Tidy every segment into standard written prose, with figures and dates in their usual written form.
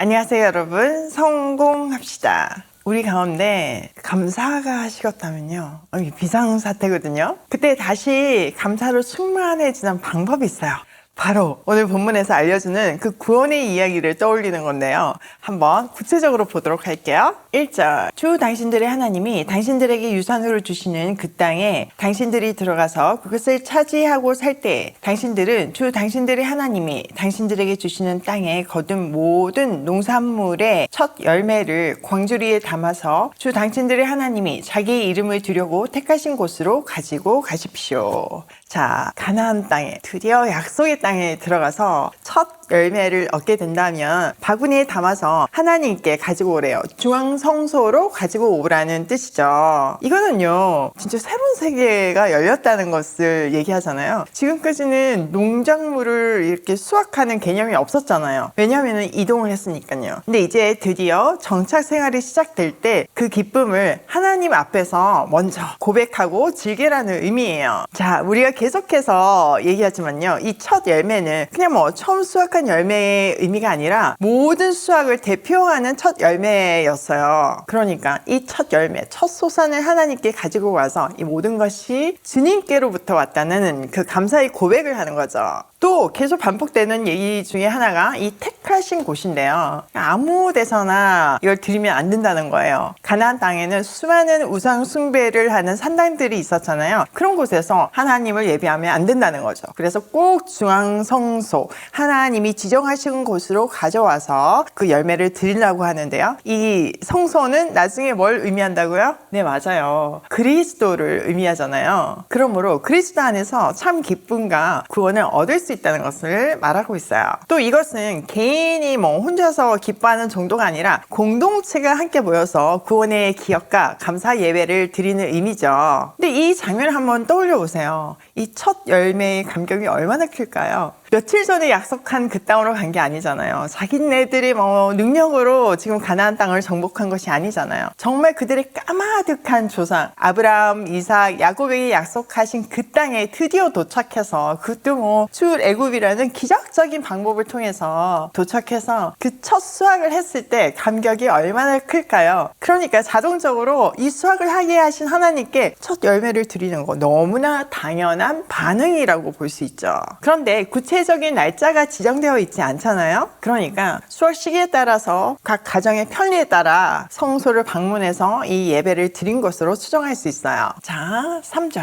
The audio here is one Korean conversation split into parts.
안녕하세요, 여러분. 성공합시다. 우리 가운데 감사가 하시겠다면요. 이게 비상사태거든요. 그때 다시 감사로 충만해지는 방법이 있어요. 바로 오늘 본문에서 알려주는 그 구원의 이야기를 떠올리는 건데요. 한번 구체적으로 보도록 할게요. 1절, 주 당신들의 하나님이 당신들에게 유산으로 주시는 그 땅에 당신들이 들어가서 그것을 차지하고 살 때 당신들은 주 당신들의 하나님이 당신들에게 주시는 땅에 거둔 모든 농산물의 첫 열매를 광주리에 담아서 주 당신들의 하나님이 자기의 이름을 두려고 택하신 곳으로 가지고 가십시오. 자, 가나안 땅에, 드디어 약속의 땅에 들어가서 첫 열매를 얻게 된다면 바구니에 담아서 하나님께 가지고 오래요. 중앙성소로 가지고 오라는 뜻이죠. 이거는요, 진짜 새로운 세계가 열렸다는 것을 얘기하잖아요. 지금까지는 농작물을 이렇게 수확하는 개념이 없었잖아요. 왜냐하면 이동을 했으니까요. 근데 이제 드디어 정착 생활이 시작될 때 그 기쁨을 하나님 앞에서 먼저 고백하고 즐기라는 의미예요. 자, 우리가 계속해서 얘기하지만요, 이 첫 열매는 그냥 뭐 처음 수확한 열매의 의미가 아니라 모든 수확을 대표하는 첫 열매였어요. 그러니까 이 첫 열매, 첫 소산을 하나님께 가지고 와서 이 모든 것이 주님께로부터 왔다는 그 감사의 고백을 하는 거죠. 또 계속 반복되는 얘기 중에 하나가 이 택하신 곳인데요. 아무 데서나 이걸 드리면 안 된다는 거예요. 가나안 땅에는 수많은 우상 숭배를 하는 산당들이 있었잖아요. 그런 곳에서 하나님을 예배하면 안 된다는 거죠. 그래서 꼭 중앙성소, 하나님이 지정하신 곳으로 가져와서 그 열매를 드리려고 하는데요. 이 성소는 나중에 뭘 의미한다고요? 네, 맞아요. 그리스도를 의미하잖아요. 그러므로 그리스도 안에서 참 기쁨과 구원을 얻을 수 있다는 것을 말하고 있어요. 또 이것은 개인이 뭐 혼자서 기뻐하는 정도가 아니라 공동체가 함께 모여서 구원의 기억과 감사 예배를 드리는 의미죠. 근데 이 장면을 한번 떠올려 보세요. 이 첫 열매의 감격이 얼마나 클까요? 며칠 전에 약속한 그 땅으로 간 게 아니잖아요. 자기네들이 뭐 능력으로 지금 가나안 땅을 정복한 것이 아니잖아요. 정말 그들의 까마득한 조상 아브라함, 이삭, 야곱에게 약속하신 그 땅에 드디어 도착해서, 그것도 뭐 출애굽이라는 기적적인 방법을 통해서 도착해서 그 첫 수확을 했을 때 감격이 얼마나 클까요? 그러니까 자동적으로 이 수확을 하게 하신 하나님께 첫 열매를 드리는 거 너무나 당연한 반응이라고 볼 수 있죠. 그런데 구체적인 날짜가 지정되어 있지 않잖아요. 그러니까 수확 시기에 따라서 각 가정의 편리에 따라 성소를 방문해서 이 예배를 드린 것으로 추정할 수 있어요. 자, 3절.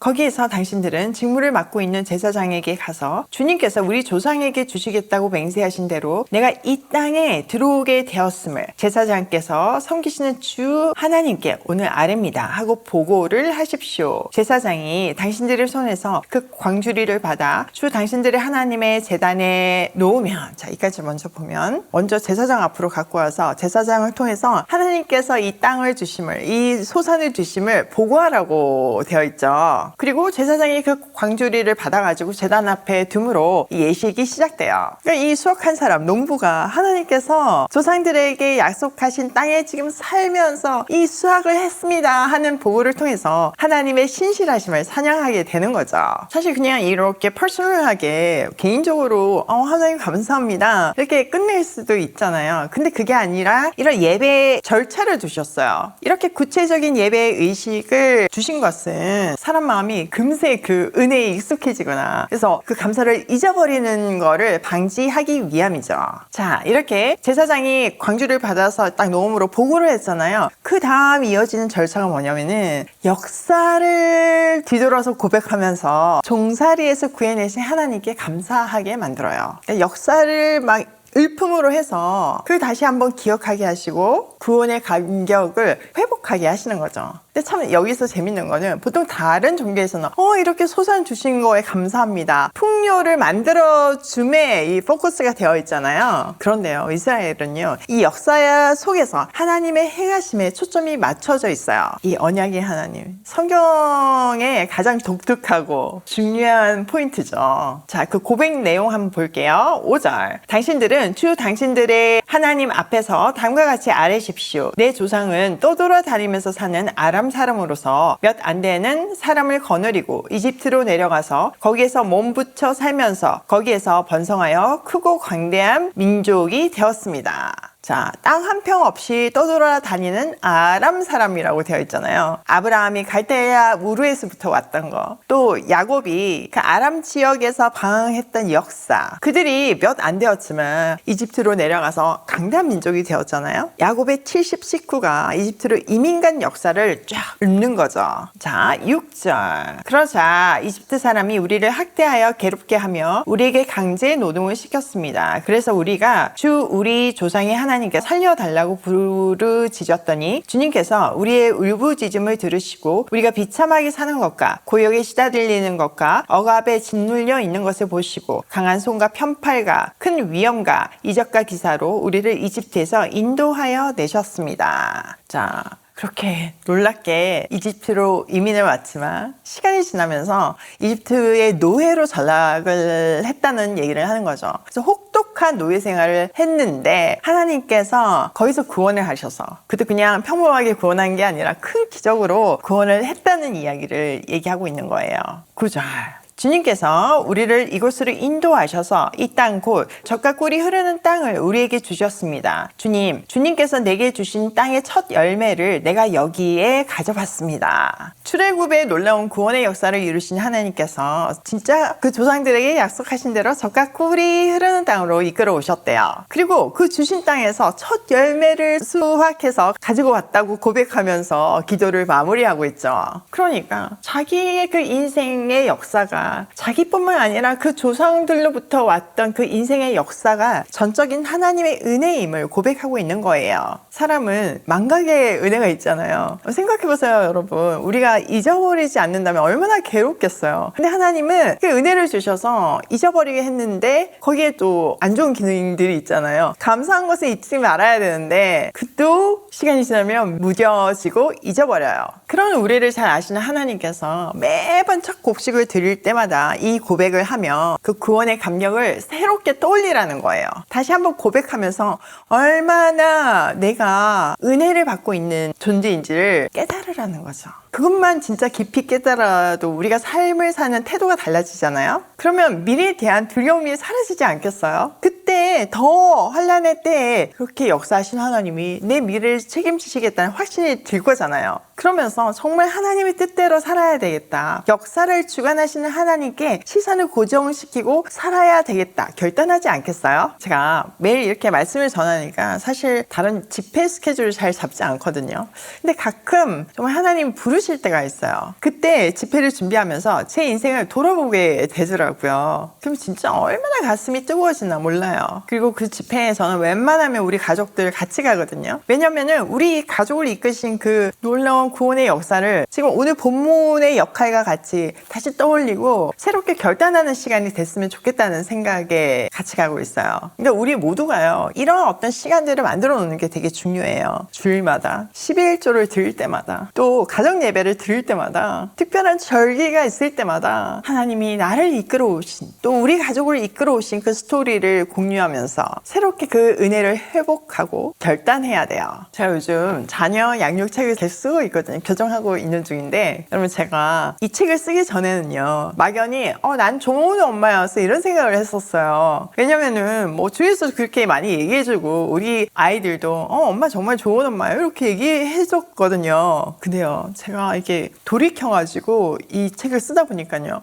거기에서 당신들은 직무를 맡고 있는 제사장에게 가서 주님께서 우리 조상에게 주시겠다고 맹세하신 대로 내가 이 땅에 들어오게 되었음을 제사장께서 섬기시는 주 하나님께 오늘 아뢰입니다 하고 보고를 하십시오. 제사장이 당신들의 손에서 그 광주리를 받아 주 당신들의 하나님의 제단에 놓으면, 자, 이까지 먼저 보면, 먼저 제사장 앞으로 갖고 와서 제사장을 통해서 하나님께서 이 땅을 주심을, 이 소산을 주심을 보고하라고 되어 있죠. 그리고 제사장이 그 광주리를 받아가지고 제단 앞에 둠으로 이 예식이 시작돼요. 그러니까 이 수확한 사람, 농부가 하나님께서 조상들에게 약속하신 땅에 지금 살면서 이 수확을 했습니다 하는 보고를 통해서 하나님의 신실하심을 찬양하게 되는 거죠. 사실 그냥 이렇게 퍼스널하게 개인적으로 하나님 감사합니다 이렇게 끝낼 수도 있잖아요. 근데 그게 아니라 이런 예배 절차를 두셨어요. 이렇게 구체적인 예배 의식을 주신 것은 사람 마음이 금세 그 은혜에 익숙해지거나 그래서 그 감사를 잊어버리는 거를 방지하기 위함이죠. 자, 이렇게 제사장이 광주를 받아서 딱 놓음으로 보고를 했잖아요. 그 다음 이어지는 절차가 뭐냐면은 역사를 뒤돌아서 고백하면서 종살이에서 구해내신 하나님께 감사하게 만들어요. 역사를 막 일품으로 해서 그걸 다시 한번 기억하게 하시고 구원의 감격을 회복하게 하시는 거죠. 근데 참 여기서 재밌는 거는 보통 다른 종교에서는 이렇게 소산 주신 거에 감사합니다, 풍요를 만들어줌에 이 포커스가 되어 있잖아요. 그런데요, 이스라엘은요, 이 역사 속에서 하나님의 행하심에 초점이 맞춰져 있어요. 이 언약의 하나님, 성경의 가장 독특하고 중요한 포인트죠. 자, 그 고백 내용 한번 볼게요. 5절. 당신들은 주 당신들의 하나님 앞에서 다음과 같이 아뢰십시오. 내 조상은 떠돌아다니면서 사는 아람 아람 사람으로서 몇 안 되는 사람을 거느리고 이집트로 내려가서 거기에서 몸붙여 살면서 거기에서 번성하여 크고 광대한 민족이 되었습니다. 자, 땅 한 평 없이 떠돌아다니는 아람 사람이라고 되어 있잖아요. 아브라함이 갈대아 우르에서부터 왔던 거. 또 야곱이 그 아람 지역에서 방황했던 역사. 그들이 몇 안 되었지만 이집트로 내려가서 강대한 민족이 되었잖아요. 야곱의 70 식구가 이집트로 이민 간 역사를 쫙 읊는 거죠. 자, 6절. 그러자 이집트 사람이 우리를 학대하여 괴롭게 하며 우리에게 강제 노동을 시켰습니다. 그래서 우리가 주 우리 조상의 하나님께 살려달라고 부르짖었더니 주님께서 우리의 울부짖음을 들으시고 우리가 비참하게 사는 것과 고역에 시달리는 것과 억압에 짓눌려 있는 것을 보시고 강한 손과 편팔과 큰 위엄과 이적과 기사로 우리를 이집트에서 인도하여 내셨습니다. 자, 그렇게 놀랍게 이집트로 이민을 왔지만 시간이 지나면서 이집트의 노예로 전락을 했다는 얘기를 하는 거죠. 그래서 혹독한 노예 생활을 했는데 하나님께서 거기서 구원을 하셔서 그도 그냥 평범하게 구원한 게 아니라 큰 기적으로 구원을 했다는 이야기를 얘기하고 있는 거예요. 9절. 주님께서 우리를 이곳으로 인도하셔서 이 땅 곧 젖과 꿀이 흐르는 땅을 우리에게 주셨습니다. 주님께서 내게 주신 땅의 첫 열매를 내가 여기에 가져봤습니다. 출애굽의 놀라운 구원의 역사를 이루신 하나님께서 진짜 그 조상들에게 약속하신 대로 젖과 꿀이 흐르는 땅으로 이끌어 오셨대요. 그리고 그 주신 땅에서 첫 열매를 수확해서 가지고 왔다고 고백하면서 기도를 마무리하고 있죠. 그러니까 자기의 그 인생의 역사가 자기뿐만 아니라 그 조상들로부터 왔던 그 인생의 역사가 전적인 하나님의 은혜임을 고백하고 있는 거예요. 사람은 망각의 은혜가 있잖아요. 생각해보세요, 여러분. 우리가 잊어버리지 않는다면 얼마나 괴롭겠어요. 근데 하나님은 그 은혜를 주셔서 잊어버리게 했는데 거기에 또 안 좋은 기능들이 있잖아요. 감사한 것을 잊지 말아야 되는데 그도 시간이 지나면 무뎌지고 잊어버려요. 그런 우리를 잘 아시는 하나님께서 매번 첫 곡식을 드릴 때마다 이 고백을 하며 그 구원의 감격을 새롭게 떠올리라는 거예요. 다시 한번 고백하면서 얼마나 내가 은혜를 받고 있는 존재인지를 깨달으라는 거죠. 그것만 진짜 깊이 깨달아도 우리가 삶을 사는 태도가 달라지잖아요. 그러면 미래에 대한 두려움이 사라지지 않겠어요? 그때 더 환란의 때에 그렇게 역사하신 하나님이 내 미래를 책임지시겠다는 확신이 들 거잖아요. 그러면서 정말 하나님의 뜻대로 살아야 되겠다. 역사를 주관하시는 하나님께 시선을 고정시키고 살아야 되겠다. 결단하지 않겠어요? 제가 매일 이렇게 말씀을 전하니까 사실 다른 집회 스케줄을 잘 잡지 않거든요. 근데 가끔 정말 하나님 부르실 때가 있어요. 그때 집회를 준비하면서 제 인생을 돌아보게 되더라고요. 그럼 진짜 얼마나 가슴이 뜨거워지나 몰라요. 그리고 그 집회에서는 웬만하면 우리 가족들 같이 가거든요. 왜냐면은 우리 가족을 이끄신 그 놀라운 구원의 역사를 지금 오늘 본문의 역할과 같이 다시 떠올리고 새롭게 결단하는 시간이 됐으면 좋겠다는 생각에 같이 가고 있어요. 그러니까 우리 모두가요, 이런 어떤 시간들을 만들어 놓는 게 되게 중요해요. 주일마다 12일조를 드릴 때마다 또 가정 예배를 드릴 때마다 특별한 절기가 있을 때마다 하나님이 나를 이끌어 오신 또 우리 가족을 이끌어 오신 그 스토리를 공유하면서 새롭게 그 은혜를 회복하고 결단해야 돼요. 제가 요즘 자녀 양육책을 계속 쓰고 있거든요. 교정하고 있는 중인데 여러분, 제가 이 책을 쓰기 전에는요, 막연히 난 좋은 엄마였어 이런 생각을 했었어요. 왜냐면은 뭐 주위에서 그렇게 많이 얘기해주고 우리 아이들도 엄마 정말 좋은 엄마예요 이렇게 얘기해줬거든요. 근데요, 제가 이게 돌이켜가지고 이 책을 쓰다 보니까요,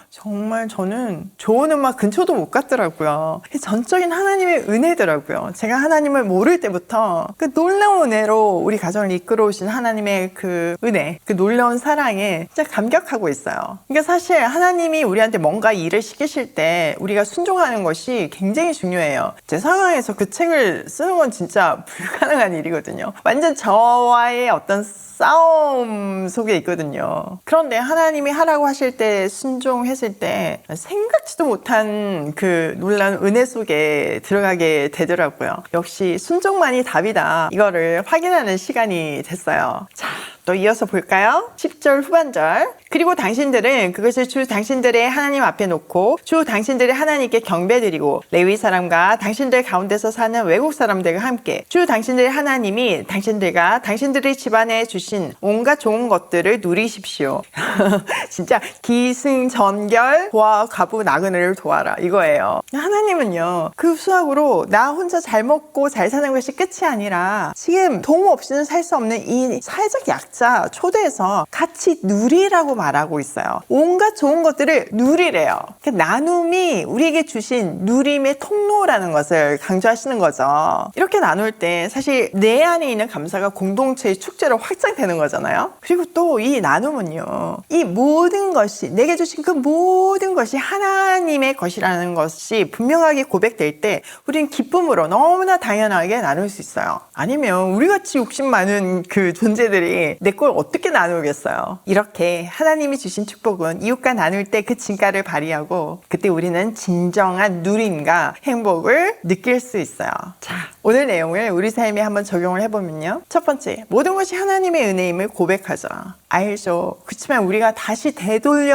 정말 저는 좋은 엄마 근처도 못 갔더라고요. 전적인 하나님의 은혜더라고요. 제가 하나님을 모를 때부터 그 놀라운 은혜로 우리 가정을 이끌어 오신 하나님의 그 은혜, 그 놀라운 사랑에 진짜 감격하고 있어요. 그러니까 사실 하나님이 우리한테 뭔가 일을 시키실 때 우리가 순종하는 것이 굉장히 중요해요. 제 상황에서 그 책을 쓰는 건 진짜 불가능한 일이거든요. 완전 저와의 어떤 싸움 속에 있거든요. 그런데 하나님이 하라고 하실 때 순종했을 때 생각지도 못한 그 놀라운 은혜 속에 들어가게 되더라고요. 역시 순종만이 답이다. 이거를 확인하는 시간이 됐어요. 자, 또 이어서 볼까요? 10절 후반절. 그리고 당신들은 그것을 주 당신들의 하나님 앞에 놓고 주 당신들의 하나님께 경배드리고 레위 사람과 당신들 가운데서 사는 외국 사람들과 함께 주 당신들의 하나님이 당신들과 당신들의 집안에 주신 온갖 좋은 것들을 누리십시오. 진짜 기승전결 도와 가부 나그네를 도와라 이거예요. 하나님은요 그 수학으로 나 혼자 잘 먹고 잘 사는 것이 끝이 아니라 지금 도움 없이는 살 수 없는 이 사회적 약자 초대해서 같이 누리라고 말하고 있어요. 온갖 좋은 것들을 누리래요. 그러니까 나눔이 우리에게 주신 누림의 통로라는 것을 강조하시는 거죠. 이렇게 나눌 때 사실 내 안에 있는 감사가 공동체의 축제로 확장되는 거잖아요. 그리고 또 이 나눔은요 이 모든 것이 내게 주신 그 모든 것이 하나님의 것이라는 것이 분명하게 고백될 때 우리는 기쁨으로 너무나 당연하게 나눌 수 있어요. 아니면 우리같이 욕심 많은 그 존재들이 내 걸 어떻게 나누겠어요. 이렇게 하나님이 주신 축복은 이웃과 나눌 때 그 진가를 발휘하고 그때 우리는 진정한 누림과 행복을 느낄 수 있어요. 자, 오늘 내용을 우리 삶에 한번 적용을 해보면요. 첫 번째, 모든 것이 하나님의 은혜임을 고백하자. 알죠. 그렇지만 우리가 다시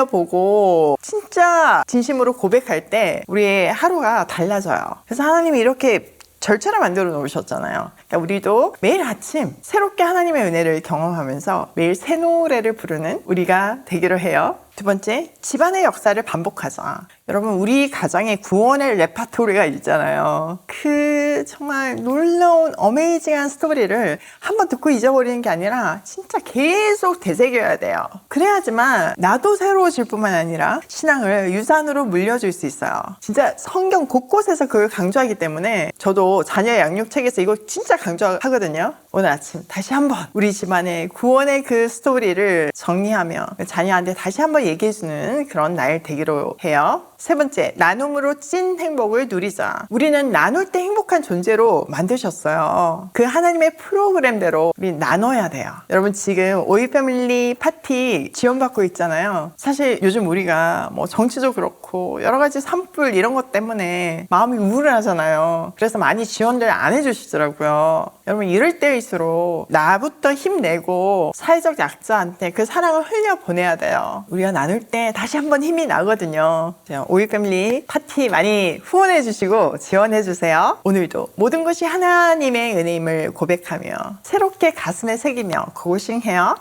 되돌려보고 진짜 진심으로 고백할 때 우리의 하루가 달라져요. 그래서 하나님이 이렇게 절차를 만들어 놓으셨잖아요. 그러니까 우리도 매일 아침 새롭게 하나님의 은혜를 경험하면서 매일 새 노래를 부르는 우리가 되기로 해요. 두 번째, 집안의 역사를 반복하자. 여러분, 우리 가정에 구원의 레파토리가 있잖아요. 그 정말 놀라운 어메이징한 스토리를 한번 듣고 잊어버리는 게 아니라 진짜 계속 되새겨야 돼요. 그래야지만 나도 새로워질 뿐만 아니라 신앙을 유산으로 물려줄 수 있어요. 진짜 성경 곳곳에서 그걸 강조하기 때문에 저도 자녀 양육책에서 이거 진짜 강조하거든요. 오늘 아침 다시 한번 우리 집안의 구원의 그 스토리를 정리하며 자녀한테 다시 한번 얘기해주는 그런 날 되기로 해요. 세 번째, 나눔으로 찐 행복을 누리자. 우리는 나눌 때 행복한 존재로 만드셨어요. 그 하나님의 프로그램대로 우리 나눠야 돼요. 여러분 지금 오이 패밀리 파티 지원받고 있잖아요. 사실 요즘 우리가 뭐 정치도 그렇고 여러 가지 산불 이런 것 때문에 마음이 우울하잖아요. 그래서 많이 지원들 안 해주시더라고요. 여러분 이럴 때일수록 나부터 힘내고 사회적 약자한테 그 사랑을 흘려보내야 돼요. 우리가 나눌 때 다시 한번 힘이 나거든요. 오일 패밀리 파티 많이 후원해 주시고 지원해 주세요. 오늘도 모든 것이 하나님의 은혜임을 고백하며 새롭게 가슴에 새기며 고고싱해요.